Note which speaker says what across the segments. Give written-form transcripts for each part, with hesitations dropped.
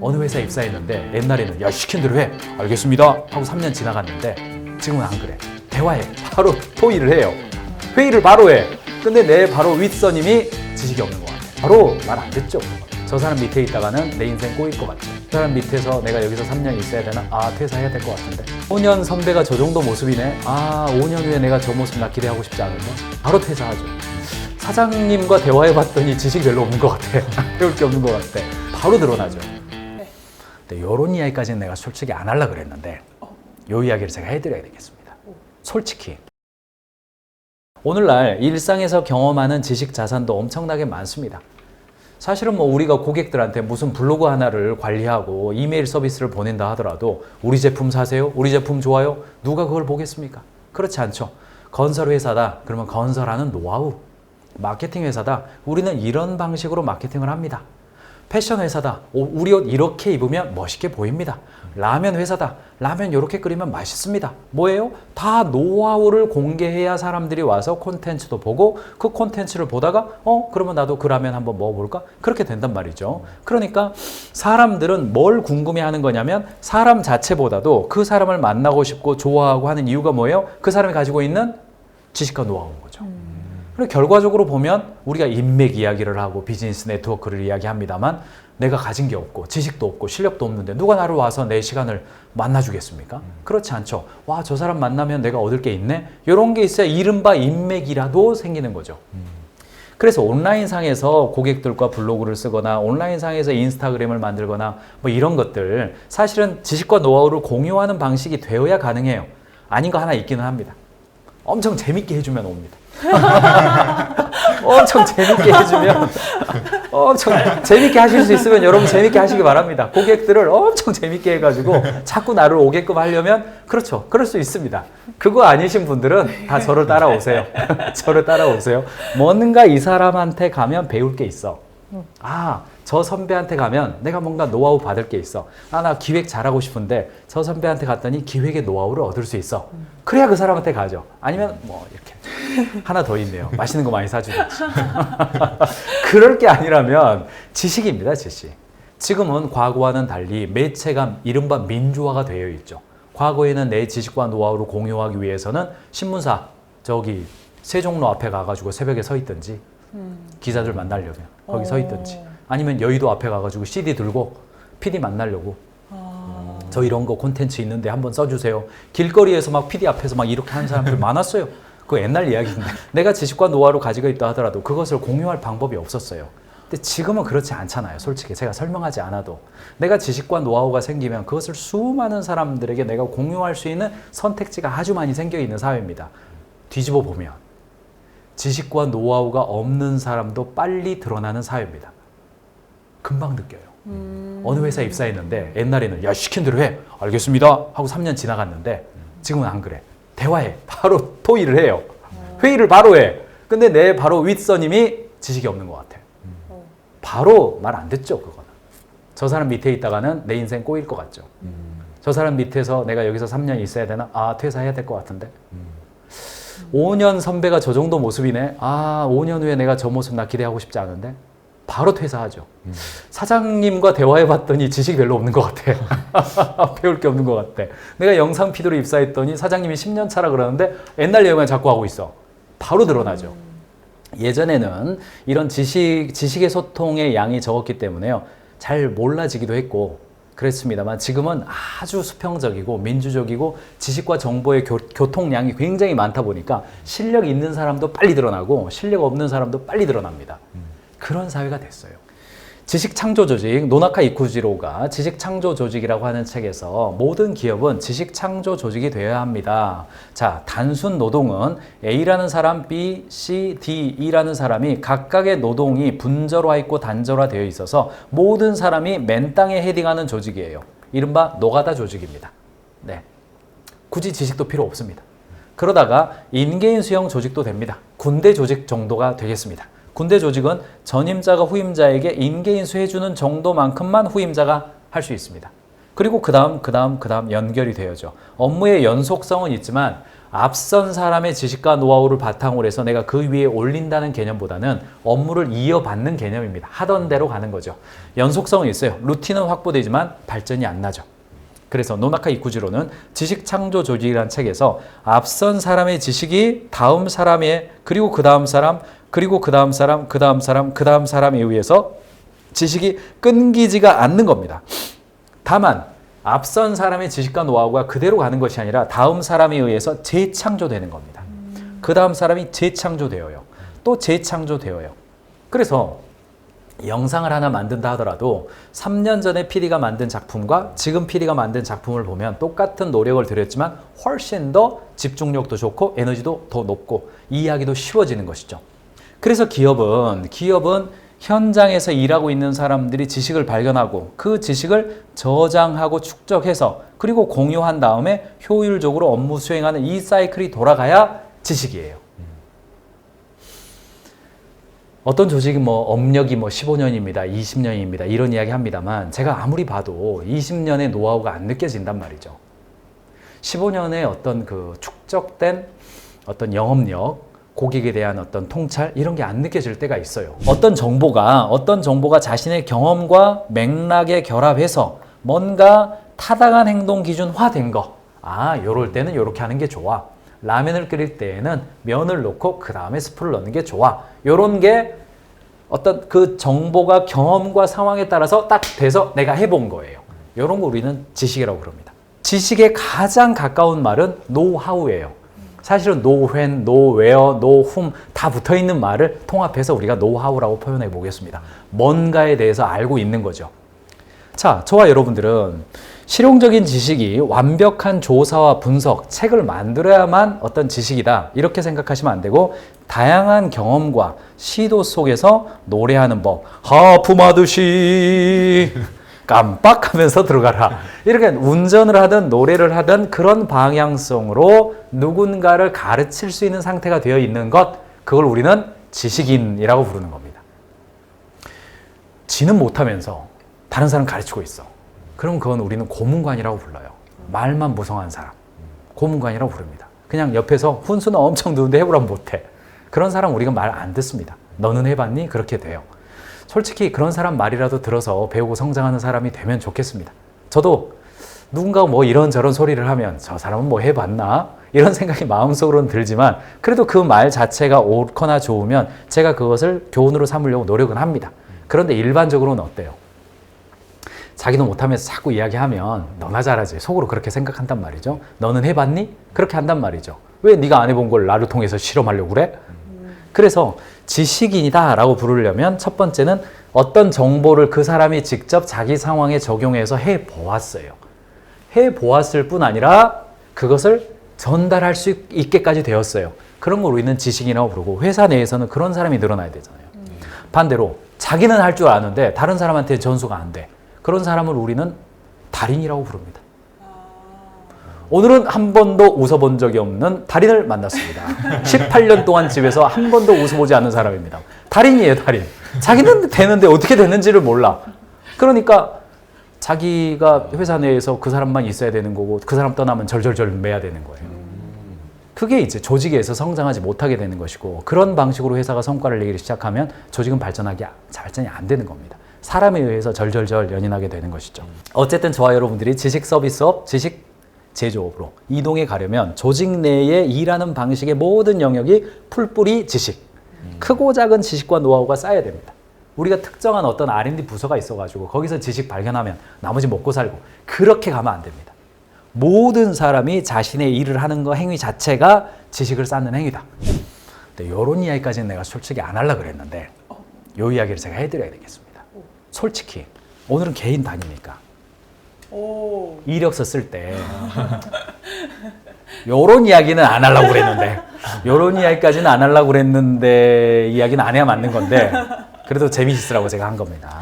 Speaker 1: 어느 회사에 입사했는데 옛날에는 야 시킨 대로 해 알겠습니다 하고 3년 지나갔는데 지금은 안 그래. 대화해. 바로 토의를 해요. 회의를 바로 해. 근데 내 바로 윗선임이 지식이 없는 것 같아. 바로 말 안 듣죠. 저 사람 밑에 있다가는 내 인생 꼬일 것 같아. 저 사람 밑에서 내가 여기서 3년 있어야 되나? 아 퇴사해야 될 것 같은데 5년 선배가 저 정도 모습이네. 아 5년 후에 내가 저 모습 나 기대하고 싶지 않은데 바로 퇴사하죠. 사장님과 대화해봤더니 지식이 별로 없는 것 같아. 배울 게 없는 것 같아. 바로 드러나죠. 근데 이런 이야기까지는 내가 솔직히 안 하려고 그랬는데 이 이야기를 제가 해드려야 되겠습니다. 솔직히 오늘날 일상에서 경험하는 지식 자산도 엄청나게 많습니다. 사실은 뭐 우리가 고객들한테 무슨 블로그 하나를 관리하고 이메일 서비스를 보낸다 하더라도 우리 제품 사세요? 우리 제품 좋아요? 누가 그걸 보겠습니까? 그렇지 않죠. 건설 회사다. 그러면 건설하는 노하우. 마케팅 회사다. 우리는 이런 방식으로 마케팅을 합니다. 패션 회사다. 우리 옷 이렇게 입으면 멋있게 보입니다. 라면 회사다. 라면 이렇게 끓이면 맛있습니다. 뭐예요? 다 노하우를 공개해야 사람들이 와서 콘텐츠도 보고 그 콘텐츠를 보다가 그러면 나도 그 라면 한번 먹어볼까? 그렇게 된단 말이죠. 그러니까 사람들은 뭘 궁금해하는 거냐면 사람 자체보다도 그 사람을 만나고 싶고 좋아하고 하는 이유가 뭐예요? 그 사람이 가지고 있는 지식과 노하우인 거죠. 그리고 결과적으로 보면 우리가 인맥 이야기를 하고 비즈니스 네트워크를 이야기합니다만 내가 가진 게 없고 지식도 없고 실력도 없는데 누가 나를 와서 내 시간을 만나주겠습니까? 그렇지 않죠. 와, 저 사람 만나면 내가 얻을 게 있네? 이런 게 있어야 이른바 인맥이라도 생기는 거죠. 그래서 온라인상에서 고객들과 블로그를 쓰거나 온라인상에서 인스타그램을 만들거나 뭐 이런 것들 사실은 지식과 노하우를 공유하는 방식이 되어야 가능해요. 아닌 거 하나 있기는 합니다. 엄청 재밌게 해주면 옵니다. 엄청 재밌게 해주면 엄청 재밌게 하실 수 있으면 여러분 재밌게 하시기 바랍니다. 고객들을 엄청 재밌게 해가지고 자꾸 나를 오게끔 하려면 그렇죠. 그럴 수 있습니다. 그거 아니신 분들은 다 저를 따라오세요. 저를 따라오세요. 뭔가 이 사람한테 가면 배울 게 있어. 저 선배한테 가면 내가 뭔가 노하우 받을 게 있어. 나 기획 잘하고 싶은데 저 선배한테 갔더니 기획의 노하우를 얻을 수 있어. 그래야 그 사람한테 가죠. 아니면 뭐 이렇게 하나 더 있네요. 맛있는 거 많이 사주겠지. 그럴 게 아니라면 지식입니다. 지식. 지금은 과거와는 달리 매체가 이른바 민주화가 되어 있죠. 과거에는 내 지식과 노하우를 공유하기 위해서는 신문사 저기 세종로 앞에 가가지고 새벽에 서 있든지 기자들 만나려면 거기 서 있든지 아니면 여의도 앞에 가가지고 CD 들고 PD 만나려고 저 이런 거 콘텐츠 있는데 한번 써주세요. 길거리에서 막 PD 앞에서 막 이렇게 하는 사람들 많았어요. 그거 옛날 이야기인데 내가 지식과 노하우를 가지고 있다 하더라도 그것을 공유할 방법이 없었어요. 근데 지금은 그렇지 않잖아요. 솔직히 제가 설명하지 않아도 내가 지식과 노하우가 생기면 그것을 수많은 사람들에게 내가 공유할 수 있는 선택지가 아주 많이 생겨 있는 사회입니다. 뒤집어 보면 지식과 노하우가 없는 사람도 빨리 드러나는 사회입니다. 금방 느껴요. 어느 회사에 입사했는데 옛날에는 야 시킨 대로 해 알겠습니다 하고 3년 지나갔는데 지금은 안 그래. 대화해. 바로 토의를 해요. 회의를 바로 해. 근데 내 바로 윗선임이 지식이 없는 것 같아. 바로 말 안 듣죠. 그거는. 저 사람 밑에 있다가는 내 인생 꼬일 것 같죠. 저 사람 밑에서 내가 여기서 3년 있어야 되나? 아 퇴사해야 될 것 같은데 5년 선배가 저 정도 모습이네. 5년 후에 내가 저 모습 나 기대하고 싶지 않은데 바로 퇴사하죠. 사장님과 대화해봤더니 지식이 별로 없는 것 같아. 배울 게 없는 것 같아. 내가 영상 PD로 입사했더니 사장님이 10년 차라 그러는데 옛날 내용을 자꾸 하고 있어. 바로 드러나죠. 예전에는 이런 지식의 소통의 양이 적었기 때문에요. 잘 몰라지기도 했고 그랬습니다만 지금은 아주 수평적이고 민주적이고 지식과 정보의 교통량이 굉장히 많다 보니까 실력 있는 사람도 빨리 드러나고 실력 없는 사람도 빨리 드러납니다. 그런 사회가 됐어요. 지식창조조직, 노나카 이쿠지로가 지식창조조직이라고 하는 책에서 모든 기업은 지식창조조직이 되어야 합니다. 자, 단순 노동은 A라는 사람, B, C, D, E라는 사람이 각각의 노동이 분절화 있고 단절화 되어 있어서 모든 사람이 맨땅에 헤딩하는 조직이에요. 이른바 노가다 조직입니다. 네, 굳이 지식도 필요 없습니다. 그러다가 인개인 수용 조직도 됩니다. 군대 조직 정도가 되겠습니다. 군대 조직은 전임자가 후임자에게 인계인수 해주는 정도만큼만 후임자가 할 수 있습니다. 그리고 그 다음 연결이 되어져. 업무의 연속성은 있지만 앞선 사람의 지식과 노하우를 바탕으로 해서 내가 그 위에 올린다는 개념보다는 업무를 이어받는 개념입니다. 하던 대로 가는 거죠. 연속성은 있어요. 루틴은 확보되지만 발전이 안 나죠. 그래서 노나카 이쿠지로는 지식창조 조직이라는 책에서 앞선 사람의 지식이 다음 사람의 그리고 그 다음 사람 그리고 그 다음 사람 그 다음 사람 그 다음 사람에 의해서 지식이 끊기지가 않는 겁니다. 다만 앞선 사람의 지식과 노하우가 그대로 가는 것이 아니라 다음 사람에 의해서 재창조되는 겁니다. 그 다음 사람이 재창조되어요. 또 재창조되어요. 그래서 영상을 하나 만든다 하더라도 3년 전에 PD가 만든 작품과 지금 PD가 만든 작품을 보면 똑같은 노력을 들였지만 훨씬 더 집중력도 좋고 에너지도 더 높고 이해하기도 쉬워지는 것이죠. 그래서 기업은 현장에서 일하고 있는 사람들이 지식을 발견하고 그 지식을 저장하고 축적해서 그리고 공유한 다음에 효율적으로 업무 수행하는 이 사이클이 돌아가야 지식이에요. 어떤 조직이 업력이 15년입니다. 20년입니다. 이런 이야기 합니다만 제가 아무리 봐도 20년의 노하우가 안 느껴진단 말이죠. 15년의 어떤 그 축적된 어떤 영업력, 고객에 대한 어떤 통찰 이런 게 안 느껴질 때가 있어요. 어떤 정보가 자신의 경험과 맥락에 결합해서 뭔가 타당한 행동 기준화된 거. 요럴 때는 요렇게 하는 게 좋아. 라면을 끓일 때에는 면을 넣고 그 다음에 스프를 넣는 게 좋아. 요런 게 어떤 그 정보가 경험과 상황에 따라서 딱 돼서 내가 해본 거예요. 요런 거 우리는 지식이라고 그럽니다. 지식에 가장 가까운 말은 노하우예요. 사실은 노when, 노웨어, 노훔 다 붙어있는 말을 통합해서 우리가 노하우라고 표현해 보겠습니다. 뭔가에 대해서 알고 있는 거죠. 자, 저와 여러분들은 실용적인 지식이 완벽한 조사와 분석, 책을 만들어야만 어떤 지식이다 이렇게 생각하시면 안 되고 다양한 경험과 시도 속에서 노래하는 법, 하품하듯이 깜빡하면서 들어가라. 이렇게 운전을 하든 노래를 하든 그런 방향성으로 누군가를 가르칠 수 있는 상태가 되어 있는 것, 그걸 우리는 지식인이라고 부르는 겁니다. 지는 못하면서 다른 사람 가르치고 있어. 그럼 그건 우리는 고문관이라고 불러요. 말만 무성한 사람. 고문관이라고 부릅니다. 그냥 옆에서 훈수는 엄청 두는데 해보라면 못해. 그런 사람 우리가 말 안 듣습니다. 너는 해봤니? 그렇게 돼요. 솔직히 그런 사람 말이라도 들어서 배우고 성장하는 사람이 되면 좋겠습니다. 저도 누군가가 이런저런 소리를 하면 저 사람은 해봤나? 이런 생각이 마음속으로는 들지만 그래도 그 말 자체가 옳거나 좋으면 제가 그것을 교훈으로 삼으려고 노력은 합니다. 그런데 일반적으로는 어때요? 자기도 못하면서 자꾸 이야기하면 너나 잘하지. 속으로 그렇게 생각한단 말이죠. 너는 해봤니? 그렇게 한단 말이죠. 왜 네가 안 해본 걸 나를 통해서 실험하려고 그래? 그래서 지식인이다 라고 부르려면 첫 번째는 어떤 정보를 그 사람이 직접 자기 상황에 적용해서 해보았어요. 해보았을 뿐 아니라 그것을 전달할 수 있게까지 되었어요. 그런 걸 우리는 지식인이라고 부르고 회사 내에서는 그런 사람이 늘어나야 되잖아요. 반대로 자기는 할 줄 아는데 다른 사람한테 전수가 안 돼. 그런 사람을 우리는 달인이라고 부릅니다. 오늘은 한 번도 웃어본 적이 없는 달인을 만났습니다. 18년 동안 집에서 한 번도 웃어보지 않는 사람입니다. 달인이에요, 달인. 자기는 되는데 어떻게 되는지를 몰라. 그러니까 자기가 회사 내에서 그 사람만 있어야 되는 거고 그 사람 떠나면 절절절 매야 되는 거예요. 그게 이제 조직에서 성장하지 못하게 되는 것이고 그런 방식으로 회사가 성과를 내기 시작하면 조직은 발전이 안 되는 겁니다. 사람에 의해서 절절절 연인하게 되는 것이죠. 어쨌든 저와 여러분들이 지식 서비스업, 지식 제조업으로 이동해 가려면 조직 내에 일하는 방식의 모든 영역이 풀뿌리 지식, 크고 작은 지식과 노하우가 쌓여야 됩니다. 우리가 특정한 어떤 R&D 부서가 있어가지고 거기서 지식 발견하면 나머지 먹고 살고 그렇게 가면 안 됩니다. 모든 사람이 자신의 일을 하는 거 행위 자체가 지식을 쌓는 행위다. 근데 이런 이야기까지는 내가 솔직히 안 하려고 그랬는데 이 이야기를 제가 해드려야 되겠습니다. 솔직히 오늘은 개인 단위니까 이력서 쓸 때 요런 이야기는 안 하려고 그랬는데 요런 이야기까지는 안 하려고 그랬는데 이야기는 안 해야 맞는 건데 그래도 재미있으라고 제가 한 겁니다.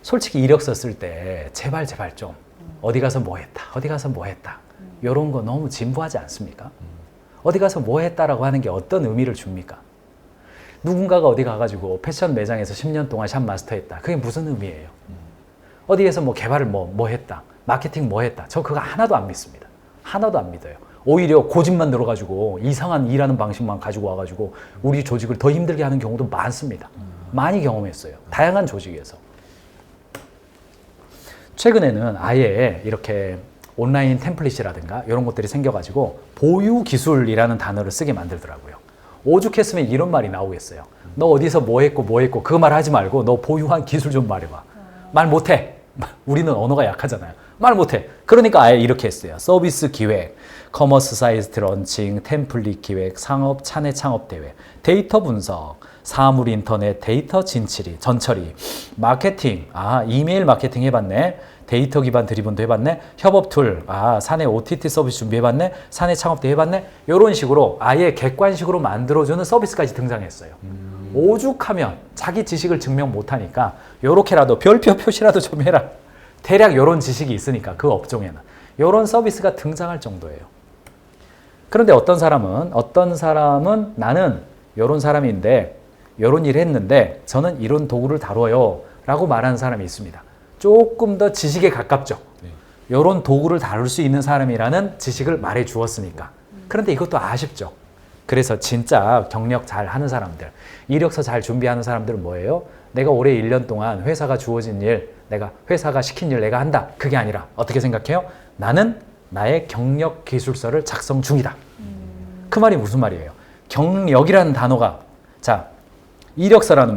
Speaker 1: 솔직히 이력서 쓸 때 제발 좀 어디 가서 뭐 했다 어디 가서 뭐 했다 요런 거 너무 진부하지 않습니까? 어디 가서 뭐 했다라고 하는 게 어떤 의미를 줍니까? 누군가가 어디 가가지고 패션 매장에서 10년 동안 샵 마스터 했다. 그게 무슨 의미예요? 어디에서 뭐 개발을 뭐 했다. 마케팅 뭐 했다. 저 그거 하나도 안 믿습니다. 하나도 안 믿어요. 오히려 고집만 들어가지고 이상한 일하는 방식만 가지고 와가지고 우리 조직을 더 힘들게 하는 경우도 많습니다. 많이 경험했어요. 다양한 조직에서. 최근에는 아예 이렇게 온라인 템플릿이라든가 이런 것들이 생겨가지고 보유 기술이라는 단어를 쓰게 만들더라고요. 오죽했으면 이런 말이 나오겠어요. 너 어디서 뭐 했고 그 말 하지 말고 너 보유한 기술 좀 말해봐. 말 못해. 우리는 언어가 약하잖아요. 말 못해. 그러니까 아예 이렇게 했어요. 서비스 기획, 커머스 사이트 런칭, 템플릿 기획, 상업 차내 창업 대회, 데이터 분석, 사물 인터넷 데이터 전처리, 마케팅, 이메일 마케팅 해봤네. 데이터 기반 드리븐도 해봤네. 협업 툴, 사내 OTT 서비스 준비해봤네. 사내 창업도 해봤네. 이런 식으로 아예 객관식으로 만들어주는 서비스까지 등장했어요. 오죽하면 자기 지식을 증명 못하니까 요렇게라도 별표 표시라도 좀 해라. 대략 이런 지식이 있으니까 그 업종에는 이런 서비스가 등장할 정도예요. 그런데 어떤 사람은 나는 이런 사람인데 이런 일을 했는데 저는 이런 도구를 다뤄요 라고 말하는 사람이 있습니다. 조금 더 지식에 가깝죠. 이런 도구를 다룰 수 있는 사람이라는 지식을 말해 주었으니까. 그런데 이것도 아쉽죠. 그래서 진짜 경력 잘 하는 사람들, 이력서 잘 준비하는 사람들은 뭐예요? 내가 올해 1년 동안 회사가 주어진 일, 회사가 시킨 일 내가 한다. 그게 아니라 어떻게 생각해요? 나는 나의 경력 기술서를 작성 중이다. 그 말이 무슨 말이에요? 경력이라는 단어가 이력서라는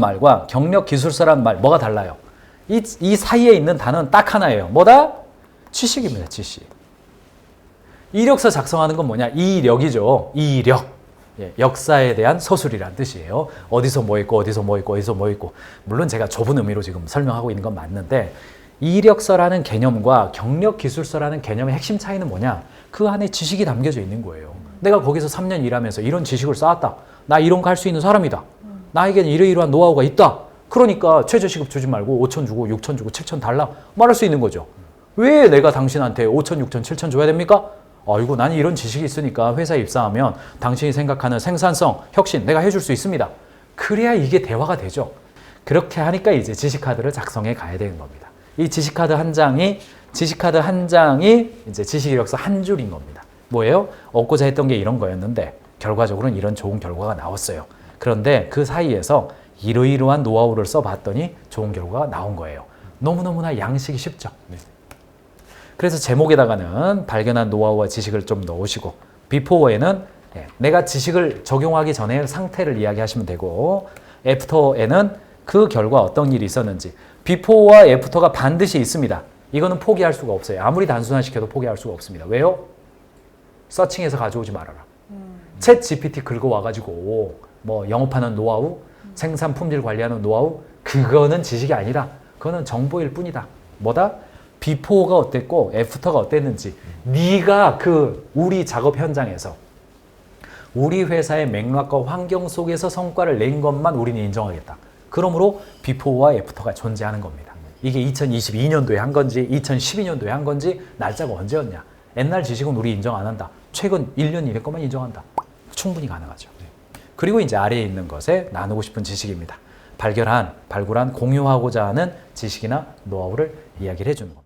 Speaker 1: 말과 경력 기술서라는 말 뭐가 달라요? 이 사이에 있는 단어는 딱 하나예요. 뭐다? 지식입니다. 지식. 이력서 작성하는 건 뭐냐? 이력이죠. 이력. 역사에 대한 서술이라는 뜻이에요. 어디서 뭐 있고 어디서 뭐 있고 어디서 뭐 있고. 물론 제가 좁은 의미로 지금 설명하고 있는 건 맞는데 이력서라는 개념과 경력 기술서라는 개념의 핵심 차이는 뭐냐? 그 안에 지식이 담겨져 있는 거예요. 내가 거기서 3년 일하면서 이런 지식을 쌓았다. 나 이런 거 할 수 있는 사람이다. 나에게는 이러이러한 노하우가 있다. 그러니까 최저시급 주지 말고 5천 주고 6천 주고 7천 달라 말할 수 있는 거죠. 왜 내가 당신한테 5천, 6천, 7천 줘야 됩니까? 아이고 나는 이런 지식이 있으니까 회사에 입사하면 당신이 생각하는 생산성, 혁신 내가 해줄 수 있습니다. 그래야 이게 대화가 되죠. 그렇게 하니까 이제 지식카드를 작성해 가야 되는 겁니다. 이 지식카드 한 장이 이제 지식이력서 한 줄인 겁니다. 뭐예요? 얻고자 했던 게 이런 거였는데 결과적으로는 이런 좋은 결과가 나왔어요. 그런데 그 사이에서 이러이러한 노하우를 써봤더니 좋은 결과가 나온 거예요. 너무너무나 양식이 쉽죠. 그래서 제목에다가는 발견한 노하우와 지식을 좀 넣으시고 비포어에는 내가 지식을 적용하기 전에 상태를 이야기하시면 되고 애프터에는 그 결과 어떤 일이 있었는지. 비포어와 애프터가 반드시 있습니다. 이거는 포기할 수가 없어요. 아무리 단순화시켜도 포기할 수가 없습니다. 왜요? 서칭해서 가져오지 말아라. 챗 GPT 긁어와가지고 뭐 영업하는 노하우, 생산 품질 관리하는 노하우, 그거는 지식이 아니다. 그거는 정보일 뿐이다. 뭐다? 비포가 어땠고 애프터가 어땠는지 네가 우리 작업 현장에서 우리 회사의 맥락과 환경 속에서 성과를 낸 것만 우리는 인정하겠다. 그러므로 비포와 애프터가 존재하는 겁니다. 이게 2022년도에 한 건지 2012년도에 한 건지 날짜가 언제였냐. 옛날 지식은 우리 인정 안 한다. 최근 1년 이내 것만 인정한다. 충분히 가능하죠. 그리고 이제 아래에 있는 것에 나누고 싶은 지식입니다. 발굴한, 공유하고자 하는 지식이나 노하우를 이야기를 해주는 겁니다.